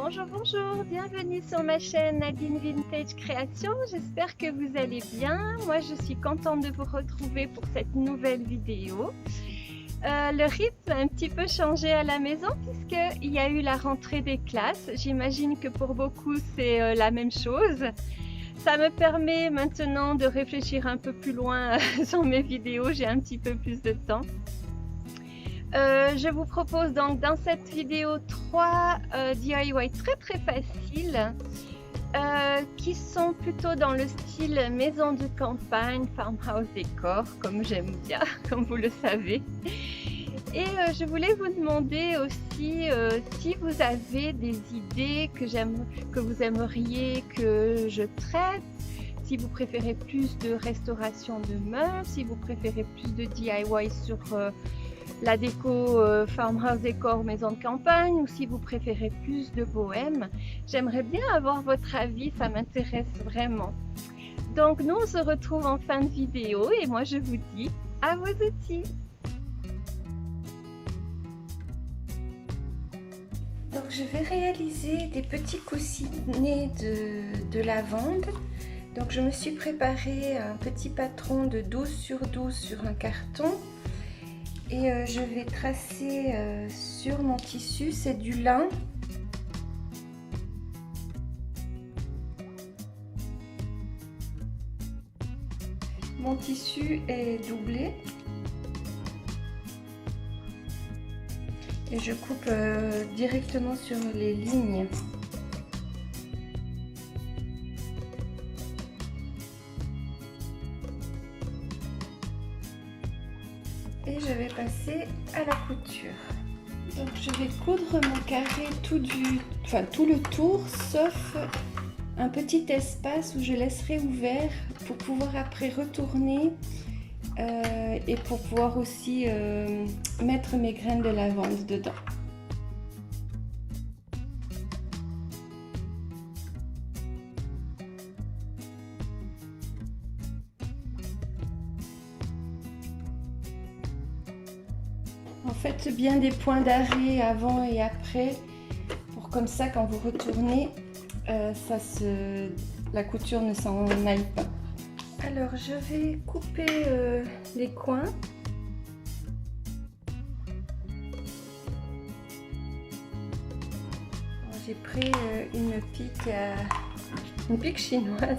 Bonjour, bonjour, bienvenue sur ma chaîne Nadine Vintage Création. J'espère que vous allez bien. Moi, je suis contente de vous retrouver pour cette nouvelle vidéo. Le rythme a un petit peu changé à la maison puisqu'il y a eu la rentrée des classes. J'imagine que pour beaucoup, c'est la même chose. Ça me permet maintenant de réfléchir un peu plus loin sur mes vidéos. J'ai un petit peu plus de temps. Je vous propose donc dans cette vidéo 3 DIY très faciles qui sont plutôt dans le style maison de campagne, farmhouse décor, comme j'aime bien, comme vous le savez. Et je voulais vous demander aussi si vous avez des idées que vous aimeriez que je traite, si vous préférez plus de restauration de meubles, si vous préférez plus de DIY sur la déco farmhouse décor maison de campagne, ou si vous préférez plus de bohème. J'aimerais bien avoir votre avis, ça m'intéresse vraiment. Donc nous on se retrouve en fin de vidéo et moi je vous dis à vos outils. Donc je vais réaliser des petits coussinets de lavande. Donc je me suis préparé un petit patron de 12 sur 12 sur un carton. Et je vais tracer sur mon tissu, c'est du lin. Mon tissu est doublé. Et je coupe directement sur les lignes. Et je vais passer à la couture. Donc je vais coudre mon carré tout le tour, sauf un petit espace où je laisserai ouvert pour pouvoir après retourner et pour pouvoir aussi mettre mes graines de lavande dedans. Faites bien des points d'arrêt avant et après pour comme ça quand vous retournez la couture ne s'en aille pas. Alors je vais couper les coins. J'ai pris une pique chinoise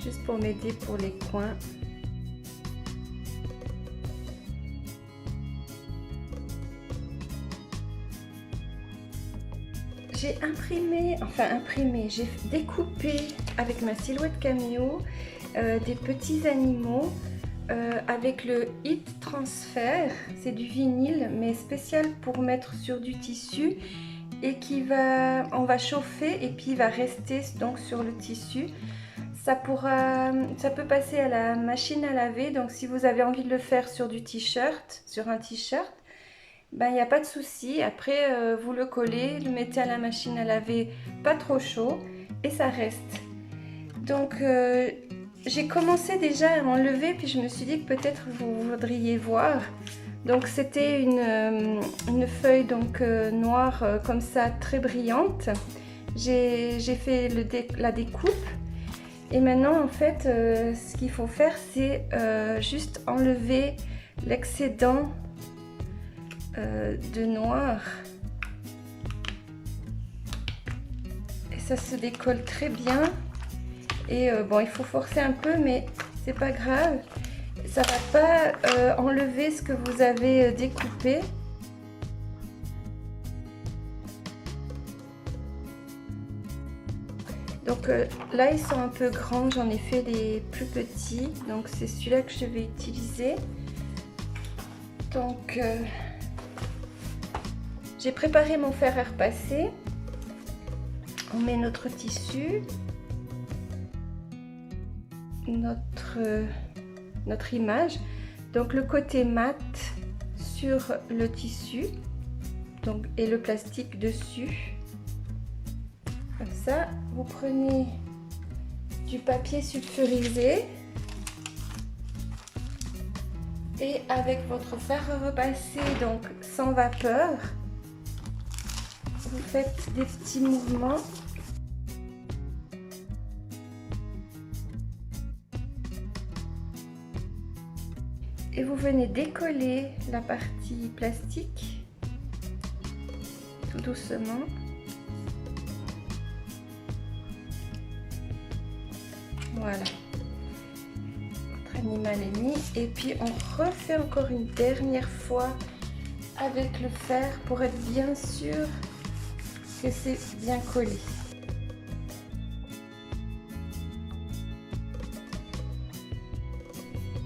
juste pour m'aider pour les coins. J'ai j'ai découpé avec ma silhouette cameo des petits animaux avec le Heat Transfer. C'est du vinyle mais spécial pour mettre sur du tissu et on va chauffer et puis il va rester donc sur le tissu. Ça peut passer à la machine à laver, donc si vous avez envie de le faire sur un t-shirt, ben, il n'y a pas de souci. Après vous le collez, le mettez à la machine à laver pas trop chaud et ça reste. Donc j'ai commencé déjà à m'enlever puis je me suis dit que peut-être vous voudriez voir. Donc c'était une feuille donc noire comme ça très brillante. J'ai fait la découpe et maintenant en fait ce qu'il faut faire c'est juste enlever l'excédent de noir et ça se décolle très bien et bon il faut forcer un peu mais c'est pas grave, ça va pas enlever ce que vous avez découpé. Donc là ils sont un peu grands, j'en ai fait des plus petits, donc c'est celui-là que je vais utiliser. Donc j'ai préparé mon fer à repasser. On met notre tissu, notre image, donc le côté mat sur le tissu donc, et le plastique dessus. Comme ça, vous prenez du papier sulfurisé et avec votre fer à repasser donc sans vapeur, vous faites des petits mouvements. Et vous venez décoller la partie plastique tout doucement. Voilà. Notre animal est mis. Et puis on refait encore une dernière fois avec le fer pour être bien sûr que c'est bien collé.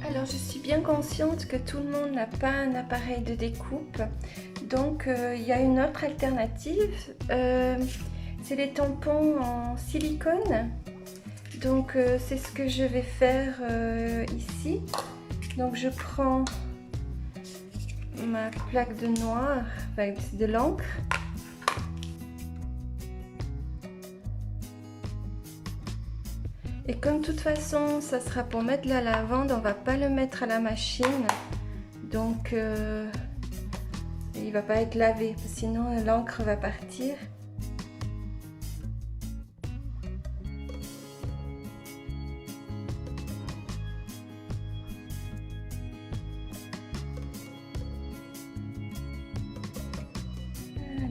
Alors je suis bien consciente que tout le monde n'a pas un appareil de découpe, donc il y a une autre alternative, c'est les tampons en silicone. Donc c'est ce que je vais faire ici. Donc je prends ma plaque de noir, enfin, de l'encre. Et comme de toute façon ça sera pour mettre la lavande, on va pas le mettre à la machine, donc il va pas être lavé, sinon l'encre va partir.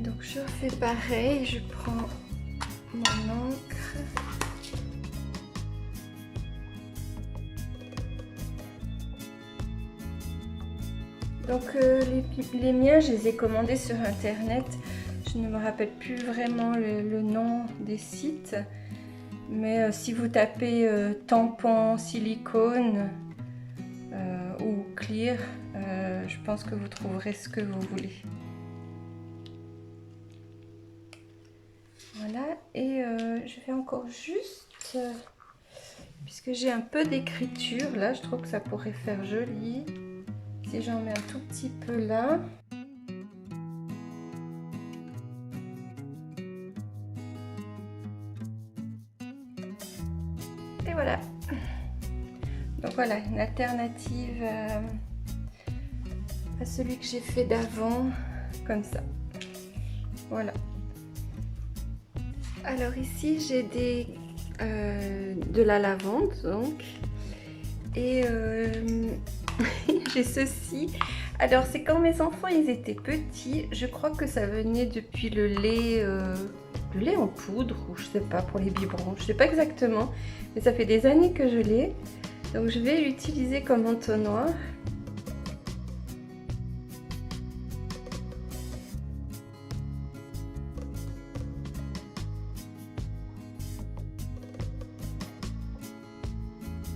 Donc je fais pareil, je prends mon encre. Donc les miens, je les ai commandés sur internet. Je ne me rappelle plus vraiment le nom des sites. Mais si vous tapez tampon, silicone ou clear, je pense que vous trouverez ce que vous voulez. Voilà, et je vais encore juste, puisque j'ai un peu d'écriture, là je trouve que ça pourrait faire joli. Si j'en mets un tout petit peu là. Et voilà. Donc voilà, une alternative à celui que j'ai fait d'avant, comme ça. Voilà. Alors ici j'ai de la lavande donc, et j'ai ceci. Alors c'est quand mes enfants ils étaient petits, je crois que ça venait depuis le lait en poudre, ou je sais pas, pour les biberons, je sais pas exactement, mais ça fait des années que je l'ai, donc je vais l'utiliser comme entonnoir.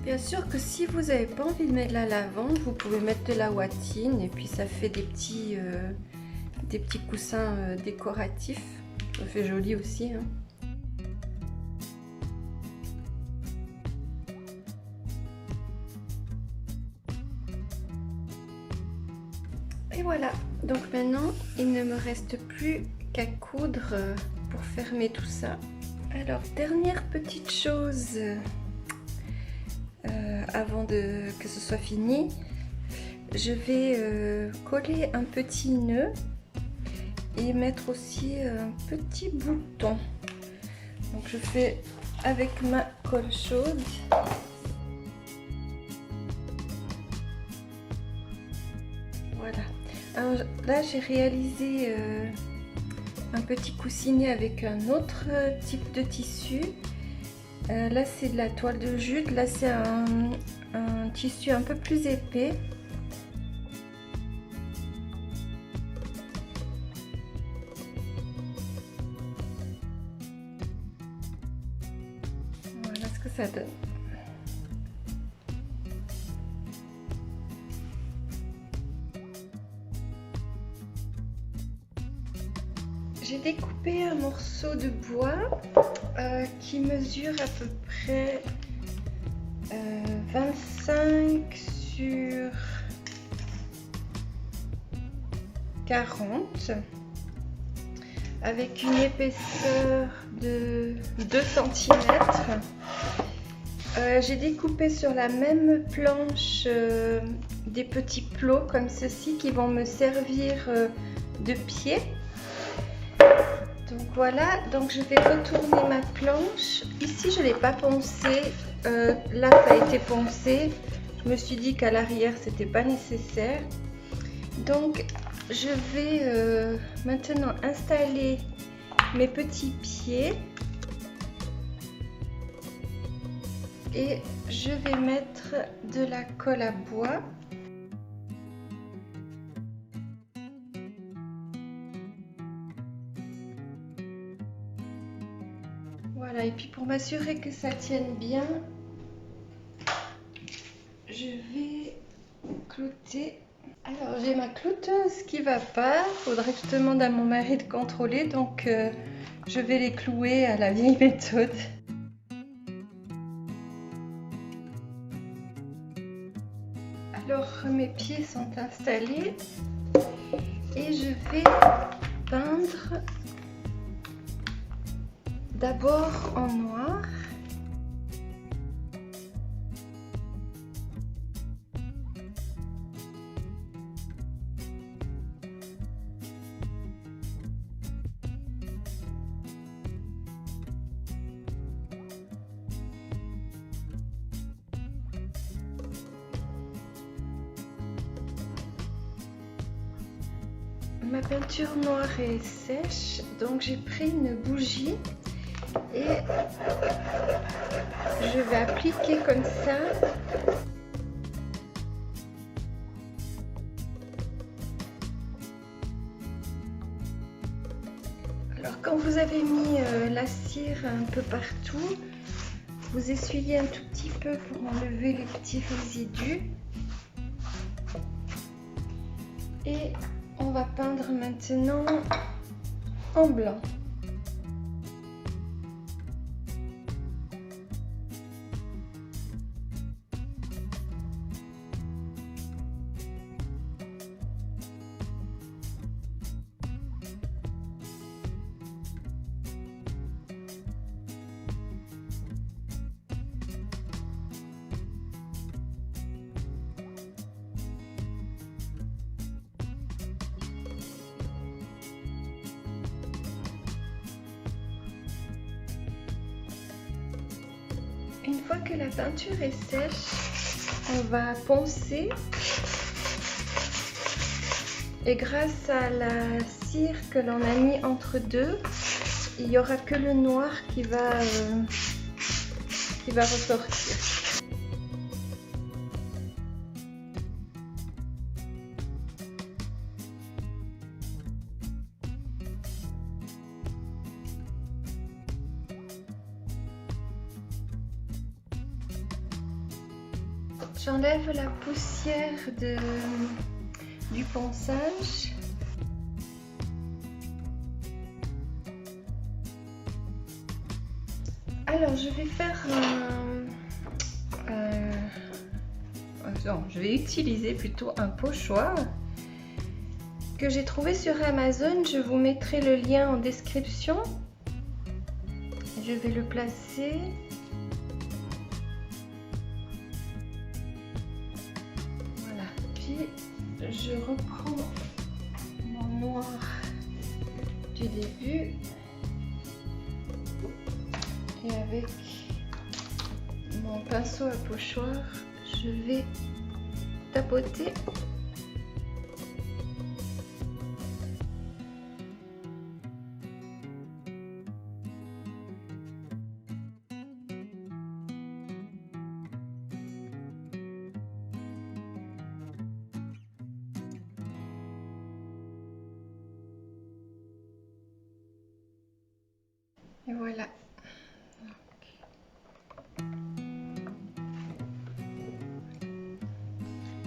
Bien sûr que si vous n'avez pas envie de mettre de la lavande, vous pouvez mettre de la ouatine et puis ça fait des petits coussins décoratifs. Ça fait joli aussi. Hein. Et voilà, donc maintenant il ne me reste plus qu'à coudre pour fermer tout ça. Alors dernière petite chose. Avant que ce soit fini, je vais coller un petit nœud et mettre aussi un petit bouton. Donc je fais avec ma colle chaude. Voilà. Alors là j'ai réalisé un petit coussinet avec un autre type de tissu. Là c'est de la toile de jute, là c'est un tissu un peu plus épais. Voilà ce que ça donne. J'ai découpé un morceau de bois qui mesure à peu près 25 sur 40 avec une épaisseur de 2 cm. J'ai découpé sur la même planche des petits plots comme ceci qui vont me servir de pied. Donc voilà, donc je vais retourner ma planche. Ici je ne l'ai pas poncé, là ça a été poncé. Je me suis dit qu'à l'arrière c'était pas nécessaire. Donc je vais maintenant installer mes petits pieds. Et je vais mettre de la colle à bois. Voilà, et puis pour m'assurer que ça tienne bien, je vais clouter. Alors j'ai ma clouteuse qui va pas, faudrait que je demande à mon mari de contrôler, donc je vais les clouer à la vieille méthode. Alors mes pieds sont installés et je vais peindre d'abord en noir. Ma peinture noire est sèche, donc j'ai pris une bougie et je vais appliquer comme ça. Alors quand vous avez mis la cire un peu partout, vous essuyez un tout petit peu pour enlever les petits résidus. Et on va peindre maintenant en blanc. Une fois que la peinture est sèche, on va poncer et grâce à la cire que l'on a mis entre deux, il n'y aura que le noir qui va ressortir. J'enlève la poussière du ponçage. Alors je vais faire non, je vais utiliser plutôt un pochoir que j'ai trouvé sur Amazon. Je vous mettrai le lien en description. Je vais le placer. Je reprends mon noir du début et avec mon pinceau à pochoir, je vais tapoter. Et voilà.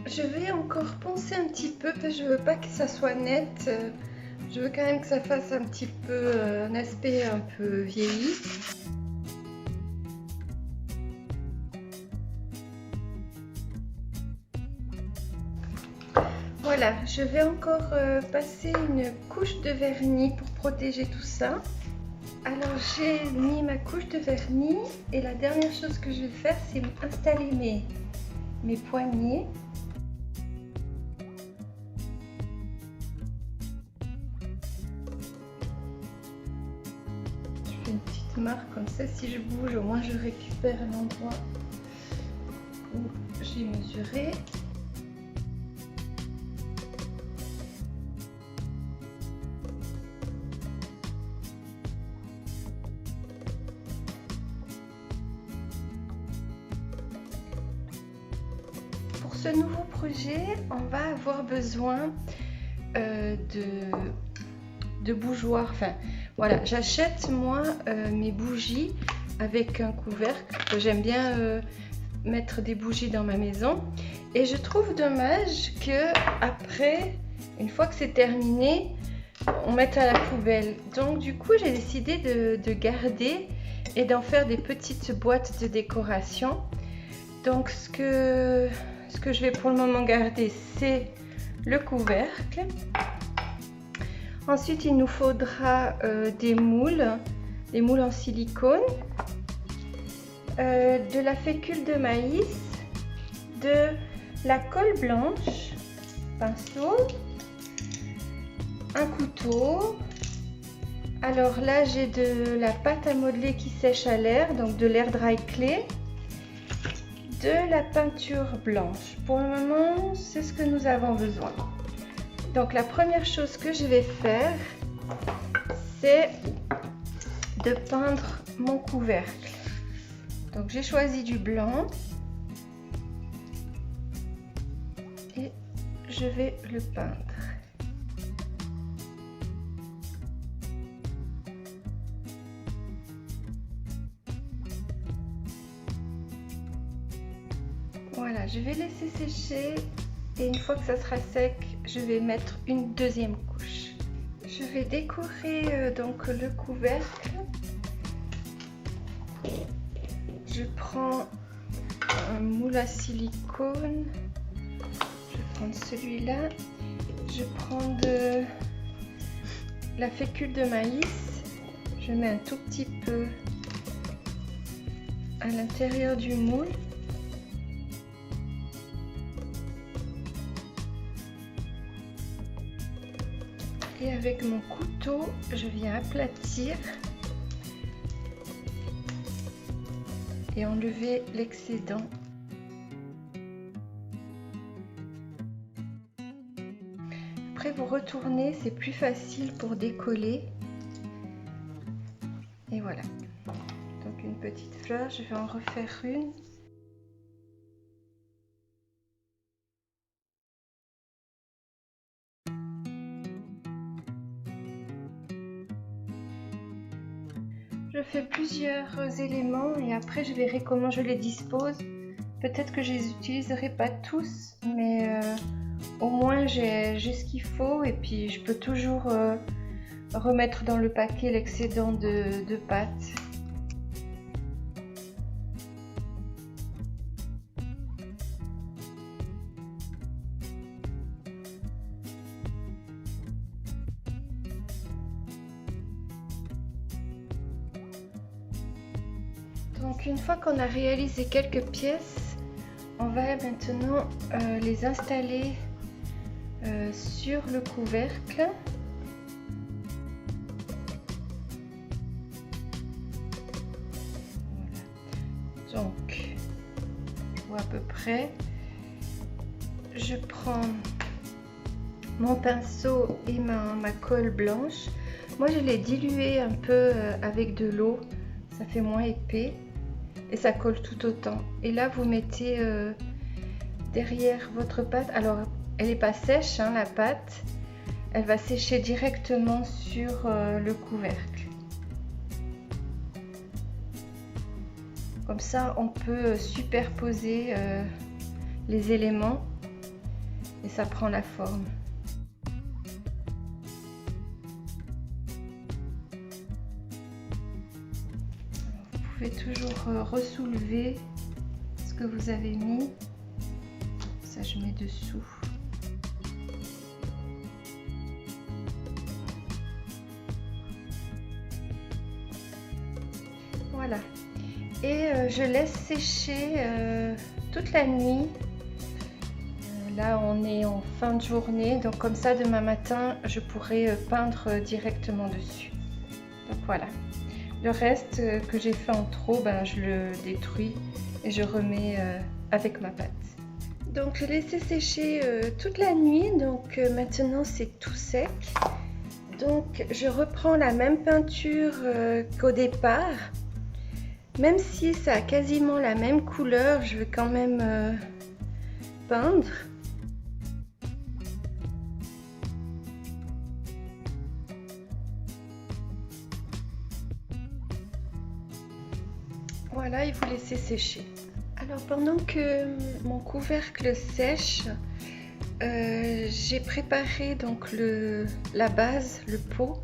Je vais encore poncer un petit peu parce que je veux pas que ça soit net. Je veux quand même que ça fasse un petit peu un aspect un peu vieilli. Voilà, je vais encore passer une couche de vernis pour protéger tout ça. Alors j'ai mis ma couche de vernis et la dernière chose que je vais faire, c'est installer mes poignets. petite marque comme ça. Si je bouge, au moins je récupère l'endroit où j'ai mesuré. Pour ce nouveau projet, on va avoir besoin de bougeoirs. Enfin, voilà, j'achète moi mes bougies avec un couvercle. J'aime bien mettre des bougies dans ma maison et je trouve dommage que après, une fois que c'est terminé, on mette à la poubelle. Donc du coup, j'ai décidé de garder et d'en faire des petites boîtes de décoration. Donc ce que je vais pour le moment garder, c'est le couvercle. Ensuite, il nous faudra des moules en silicone, de la fécule de maïs, de la colle blanche, pinceau, un couteau. Alors là, j'ai de la pâte à modeler qui sèche à l'air, donc de l'air dry clay, de la peinture blanche. Pour le moment, c'est ce que nous avons besoin. Donc la première chose que je vais faire, c'est de peindre mon couvercle. Donc j'ai choisi du blanc et je vais le peindre. Voilà, je vais laisser sécher et une fois que ça sera sec, je vais mettre une deuxième couche. Je vais décorer donc le couvercle. Je prends un moule à silicone. Je vais prendre celui-là. Je prends de la fécule de maïs. Je mets un tout petit peu à l'intérieur du moule. Et avec mon couteau, je viens aplatir et enlever l'excédent. Après, vous retournez, c'est plus facile pour décoller. Et voilà. Donc une petite fleur, je vais en refaire une. Je fais plusieurs éléments et après je verrai comment je les dispose. Peut-être que je les utiliserai pas tous, mais au moins j'ai ce qu'il faut et puis je peux toujours remettre dans le paquet l'excédent de pâte. Donc une fois qu'on a réalisé quelques pièces, on va maintenant les installer sur le couvercle. Voilà. Donc, je vois à peu près. Je prends mon pinceau et ma colle blanche. Moi, je l'ai dilué un peu avec de l'eau. Ça fait moins épais. Et ça colle tout autant. Et là, vous mettez derrière votre pâte. Alors, elle n'est pas sèche, hein, la pâte. Elle va sécher directement sur le couvercle. Comme ça, on peut superposer les éléments et ça prend la forme. Vous pouvez toujours ressoulever ce que vous avez mis. Ça, je mets dessous. Voilà. Et je laisse sécher toute la nuit. Là, on est en fin de journée, donc comme ça, demain matin, je pourrai peindre directement dessus. Donc voilà. Le reste que j'ai fait en trop, ben, je le détruis et je remets avec ma pâte. Donc je l'ai laissé sécher toute la nuit, donc maintenant c'est tout sec. Donc je reprends la même peinture qu'au départ. Même si ça a quasiment la même couleur, je vais quand même peindre. Voilà, et vous laissez sécher. Alors pendant que mon couvercle sèche, j'ai préparé donc la base, le pot.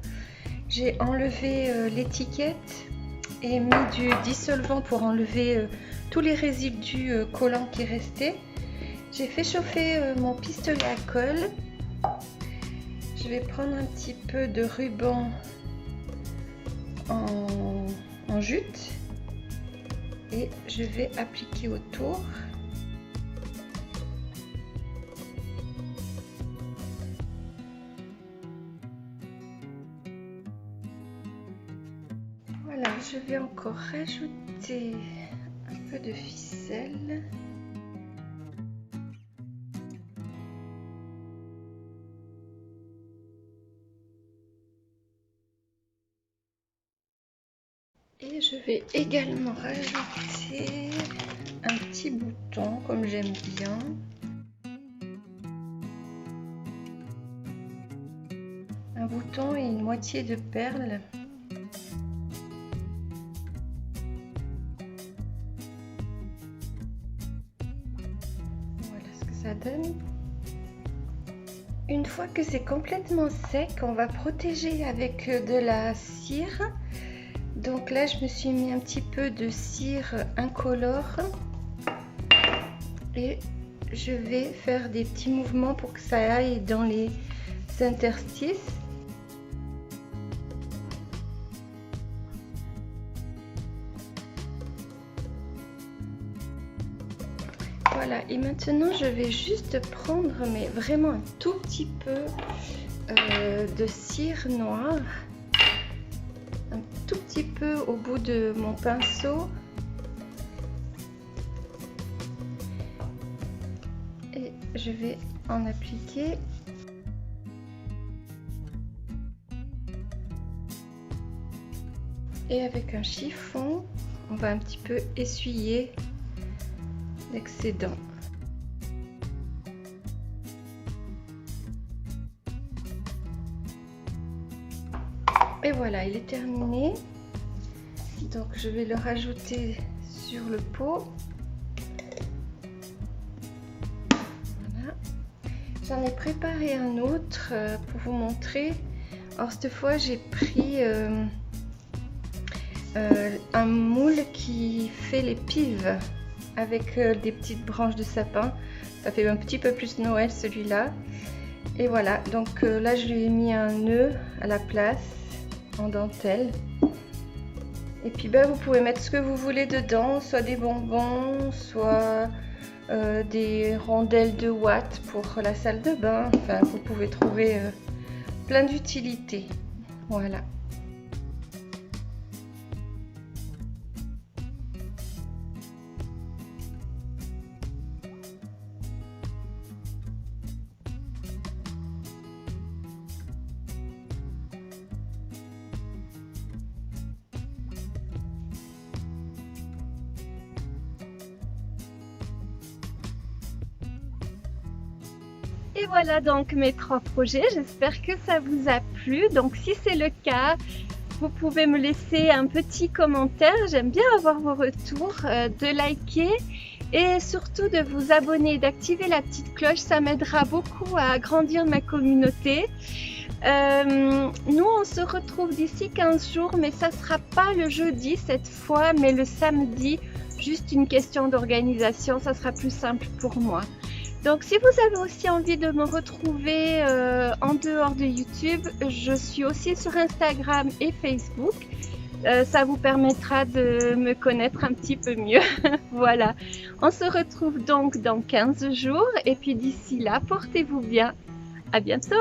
J'ai enlevé l'étiquette et mis du dissolvant pour enlever tous les résidus collants qui restaient. J'ai fait chauffer mon pistolet à colle. Je vais prendre un petit peu de ruban en jute et je vais appliquer autour. Voilà, je vais encore rajouter un peu de ficelle. Et je vais également rajouter un petit bouton comme j'aime bien. Un bouton et une moitié de perle. Voilà ce que ça donne. Une fois que c'est complètement sec, on va protéger avec de la cire. Donc là, je me suis mis un petit peu de cire incolore et je vais faire des petits mouvements pour que ça aille dans les interstices. Voilà, et maintenant je vais juste prendre, mais vraiment un tout petit peu de cire noire. Un tout petit peu au bout de mon pinceau et je vais en appliquer. Et avec un chiffon, on va un petit peu essuyer l'excédent. Et voilà, il est terminé. Donc je vais le rajouter sur le pot. Voilà. J'en ai préparé un autre pour vous montrer. Alors cette fois j'ai pris un moule qui fait les pives avec des petites branches de sapin. Ça fait un petit peu plus Noël celui-là. Et voilà, donc là je lui ai mis un nœud à la place en dentelle. Et puis ben, vous pouvez mettre ce que vous voulez dedans, soit des bonbons, soit des rondelles de ouate pour la salle de bain. Enfin, vous pouvez trouver plein d'utilités. Voilà. Et voilà donc mes 3 projets, j'espère que ça vous a plu. Donc si c'est le cas, vous pouvez me laisser un petit commentaire, j'aime bien avoir vos retours, de liker et surtout de vous abonner, d'activer la petite cloche, ça m'aidera beaucoup à agrandir ma communauté. Nous on se retrouve d'ici 15 jours, mais ça sera pas le jeudi cette fois, mais le samedi, juste une question d'organisation, ça sera plus simple pour moi. Donc si vous avez aussi envie de me retrouver en dehors de YouTube, je suis aussi sur Instagram et Facebook. Ça vous permettra de me connaître un petit peu mieux. Voilà, on se retrouve donc dans 15 jours et puis d'ici là, portez-vous bien. À bientôt!